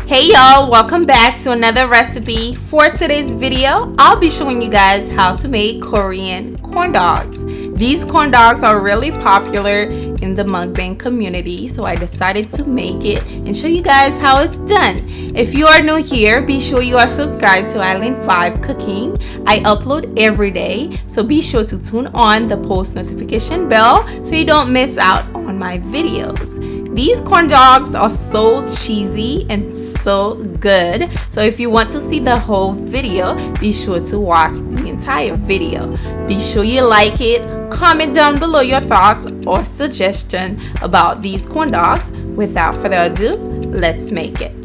Hey y'all, welcome back to another recipe. For today's video, I'll be showing you guys how to make Korean corn dogs. These corn dogs are really popular in the mukbang community, so I decided to make it and show you guys how it's done. If you are new here, be sure you are subscribed to Island 5 Cooking. I upload every day, so be sure to tune on the post notification bell so you don't miss out on my videos. These corn dogs are so cheesy and so good. So if you want to see the whole video, be sure to watch the entire video. Be sure you like it. Comment down below your thoughts or suggestion about these corn dogs. Without further ado, let's make it.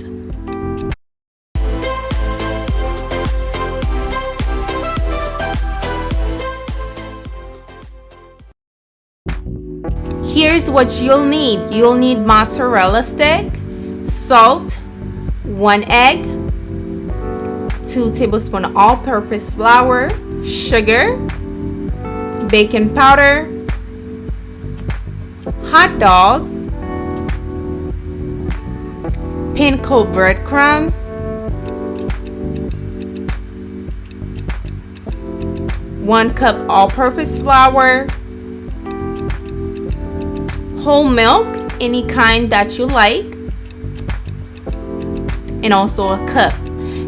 Here's what you'll need. You'll need mozzarella stick, salt, 1 egg, 2 tablespoons all-purpose flour, sugar, baking powder, hot dogs, panko breadcrumbs, 1 cup all-purpose flour, whole milk, any kind that you like, and also a cup.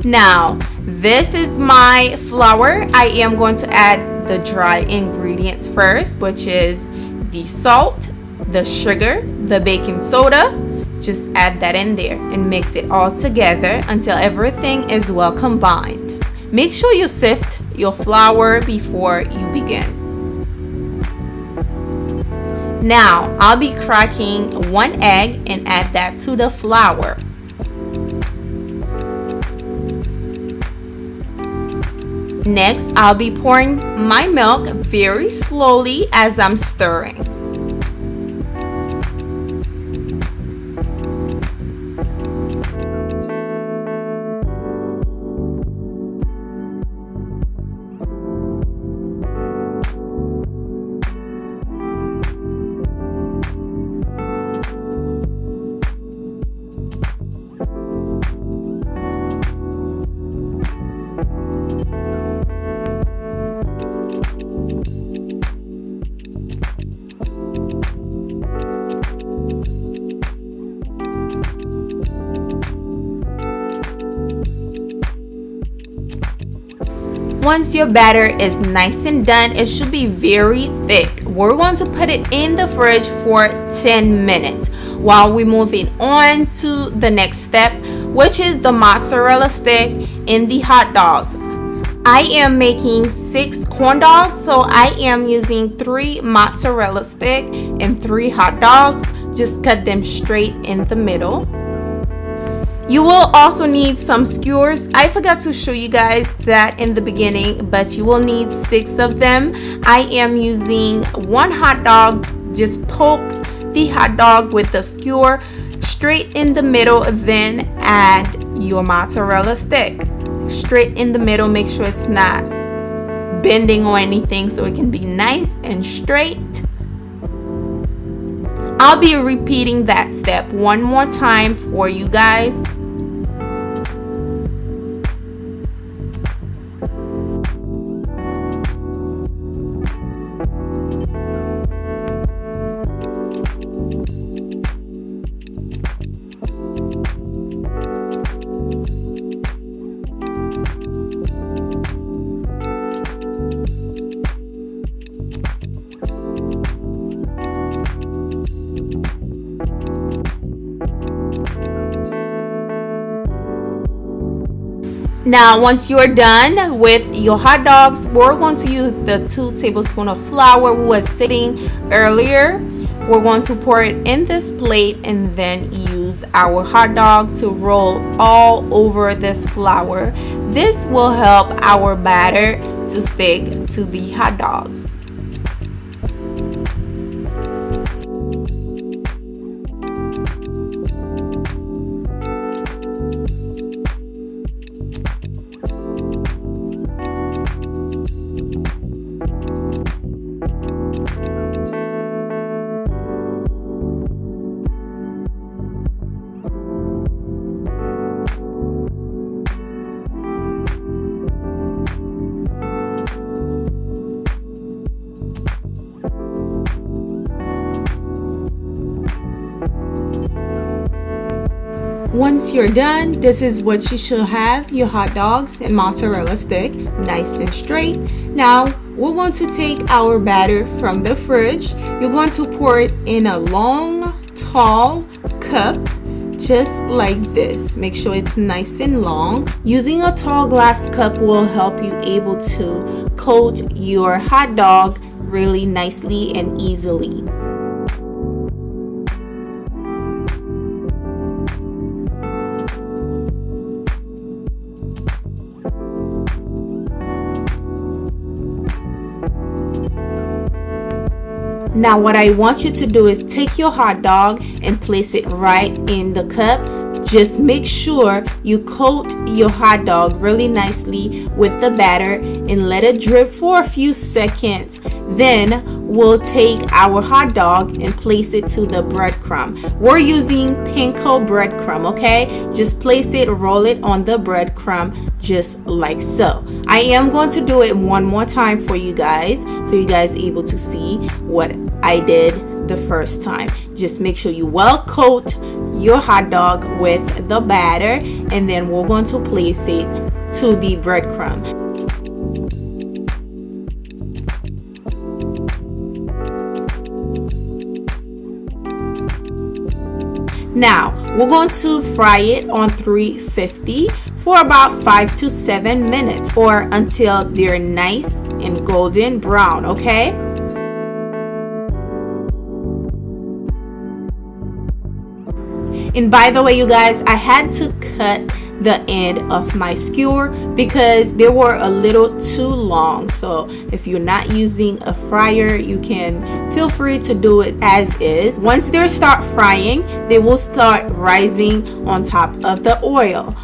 Now, this is my flour. I am going to add the dry ingredients first, which is the salt, the sugar, the baking soda. Just add that in there and mix it all together until everything is well combined. Make sure you sift your flour before you begin. Now, I'll be cracking 1 egg and add that to the flour. Next, I'll be pouring my milk very slowly as I'm stirring. Once your batter is nice and done, it should be very thick. We're going to put it in the fridge for 10 minutes while we're moving on to the next step, which is the mozzarella stick in the hot dogs. I am making 6 corn dogs, so I am using 3 mozzarella stick and 3 hot dogs. Just cut them straight in the middle. You will also need some skewers. I forgot to show you guys that in the beginning, but you will need 6 of them. I am using 1 hot dog. Just poke the hot dog with the skewer straight in the middle, then add your mozzarella stick straight in the middle. Make sure it's not bending or anything so it can be nice and straight. I'll be repeating that step one more time for you guys. Now, once you're done with your hot dogs, we're going to use the 2 tablespoons of flour we was sitting earlier. We're going to pour it in this plate and then use our hot dog to roll all over this flour. This will help our batter to stick to the hot dogs. Once you're done, this is what you should have: your hot dogs and mozzarella stick, nice and straight. Now we're going to take our batter from the fridge. You're going to pour it in a long, tall cup, just like this. Make sure it's nice and long. Using a tall glass cup will help you able to coat your hot dog really nicely and easily. Now what I want you to do is take your hot dog and place it right in the cup. Just make sure you coat your hot dog really nicely with the batter and let it drip for a few seconds. Then we'll take our hot dog and place it to the breadcrumb. We're using panko breadcrumb, okay? Just place it, roll it on the breadcrumb just like so. I am going to do it one more time for you guys so you guys are able to see what I did the first time. Just make sure you well coat your hot dog with the batter, and then we're going to place it to the breadcrumb. Now we're going to fry it on 350 for about 5 to 7 minutes, or until they're nice and golden brown, okay? And by the way, you guys, I had to cut the end of my skewer because they were a little too long. So if you're not using a fryer, you can feel free to do it as is. Once they start frying, they will start rising on top of the oil.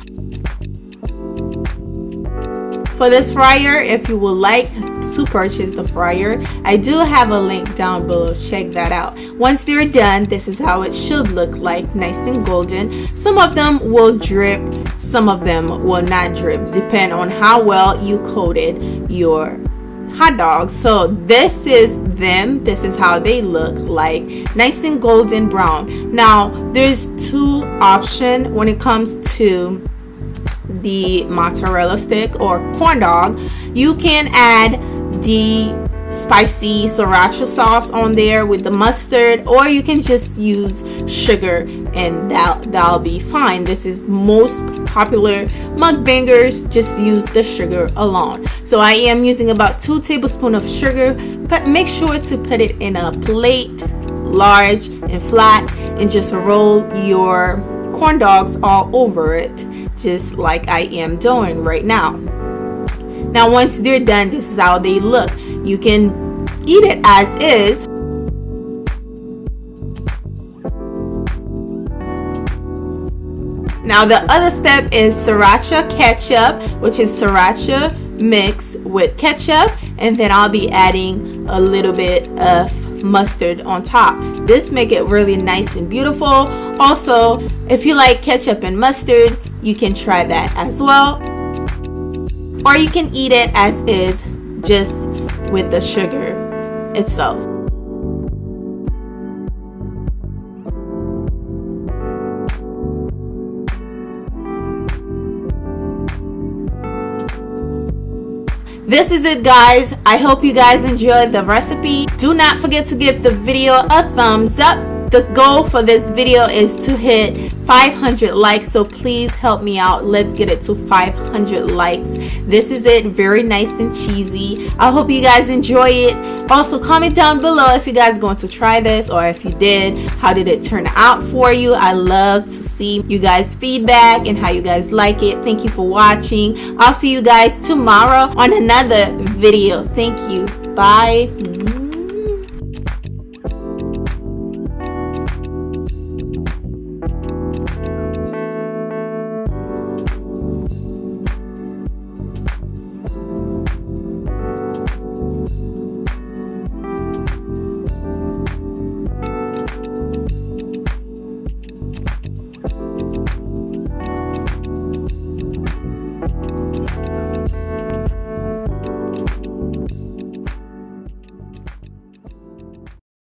For this fryer, if you would like to purchase the fryer, I do have a link down below. Check that out. Once they're done, this is how it should look like, nice and golden. Some of them will drip, some of them will not drip, depend on how well you coated your hot dogs. So this is them. This is how they look like, nice and golden brown. Now there's two options when it comes to the mozzarella stick or corn dog. You can add the spicy sriracha sauce on there with the mustard, or you can just use sugar and that'll be fine. This is most popular mukbangers just use the sugar alone. So I am using about 2 tablespoons of sugar, but make sure to put it in a plate, large and flat, and just roll your corn dogs all over it, just like I am doing right now. Now once they're done, this is how they look. You can eat it as is. Now the other step is sriracha ketchup, which is sriracha mixed with ketchup, and then I'll be adding a little bit of mustard on top. This make it really nice and beautiful. Also, if you like ketchup and mustard, you can try that as well, or you can eat it as is, just with the sugar itself. This is it, guys. I hope you guys enjoyed the recipe. Do not forget to give the video a thumbs up. The goal for this video is to hit 500 likes, so please help me out. Let's get it to 500 likes. This is it, very nice and cheesy. I hope you guys enjoy it. Also comment down below if you guys are going to try this, or if you did, how did it turn out for you. I love to see you guys feedback and how you guys like it. Thank you for watching. I'll see you guys tomorrow on another video. Thank you. Bye.